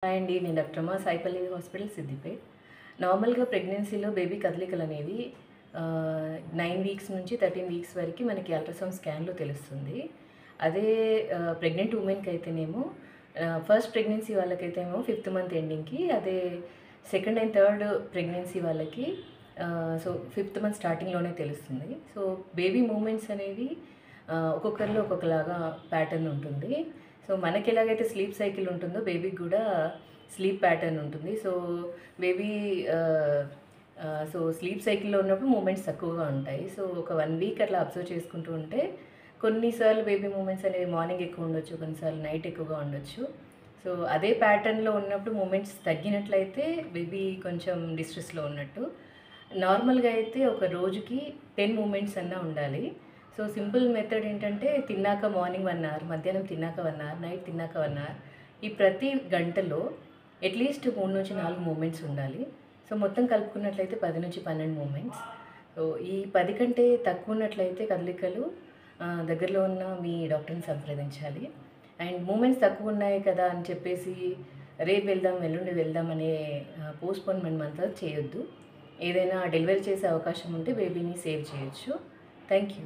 Hi అండి, నేను doctor అమ్మ, సాయిపల్లి హాస్పిటల్, సిద్దిపేట్. నార్మల్గా ప్రెగ్నెన్సీలో బేబీ కదలికలు అనేది 9 వీక్స్ నుంచి 13 వీక్స్ వరకు మనకి అల్ట్రాసౌండ్ స్కాన్లో తెలుస్తుంది. అదే ప్రెగ్నెంట్ ఉమెన్కి అయితేనేమో ఫస్ట్ ప్రెగ్నెన్సీ వాళ్ళకైతేనేమో 5th మంత్ ఎండింగ్కి, అదే సెకండ్ అండ్ థర్డ్ ప్రెగ్నెన్సీ వాళ్ళకి సో 5th మంత్ స్టార్టింగ్లోనే తెలుస్తుంది. సో బేబీ మూమెంట్స్ అనేవి ఒక్కొక్కరిలో ఒక్కొక్కలాగా ప్యాటర్న్ ఉంటుంది. సో మనకి ఎలాగైతే స్లీప్ సైకిల్ ఉంటుందో బేబీకి కూడా స్లీప్ ప్యాటర్న్ ఉంటుంది. సో బేబీ సో స్లీప్ సైకిల్లో ఉన్నప్పుడు మూమెంట్స్ తక్కువగా ఉంటాయి. సో ఒక 1 వీక్ అట్లా అబ్జర్వ్ చేసుకుంటూ ఉంటే కొన్నిసార్లు బేబీ మూమెంట్స్ అనేవి మార్నింగ్ ఎక్కువ ఉండొచ్చు, కొన్నిసార్లు నైట్ ఎక్కువగా ఉండొచ్చు. సో అదే ప్యాటర్న్లో ఉన్నప్పుడు మూమెంట్స్ తగ్గినట్లయితే బేబీ కొంచెం డిస్ట్రెస్లో ఉన్నట్టు. నార్మల్గా అయితే ఒక రోజుకి 10 మూమెంట్స్ అన్నా ఉండాలి. సో సింపుల్ మెథడ్ ఏంటంటే తిన్నాక మార్నింగ్ 1 అవర్, మధ్యాహ్నం తిన్నాక 1 అవర్, నైట్ తిన్నాక 1 అవర్, ఈ ప్రతి గంటలో అట్లీస్ట్ 3 నుంచి 4 మూమెంట్స్ ఉండాలి. సో మొత్తం కలుపుకున్నట్లయితే 10 నుంచి 12 మూమెంట్స్. సో ఈ 10 కంటే తక్కువ ఉన్నట్లయితే కదలికలు దగ్గరలో ఉన్న మీ డాక్టర్ని సంప్రదించాలి. అండ్ మూమెంట్స్ తక్కువ ఉన్నాయి కదా అని చెప్పేసి రేపు వెళ్దాం, ఎల్లుండి వెళ్దాం అనే పోస్ట్‌పోన్‌మెంట్ మాత్రం చేయొద్దు. ఏదైనా డెలివరీ చేసే అవకాశం ఉంటే బేబీని సేవ్ చేయొచ్చు. Thank you.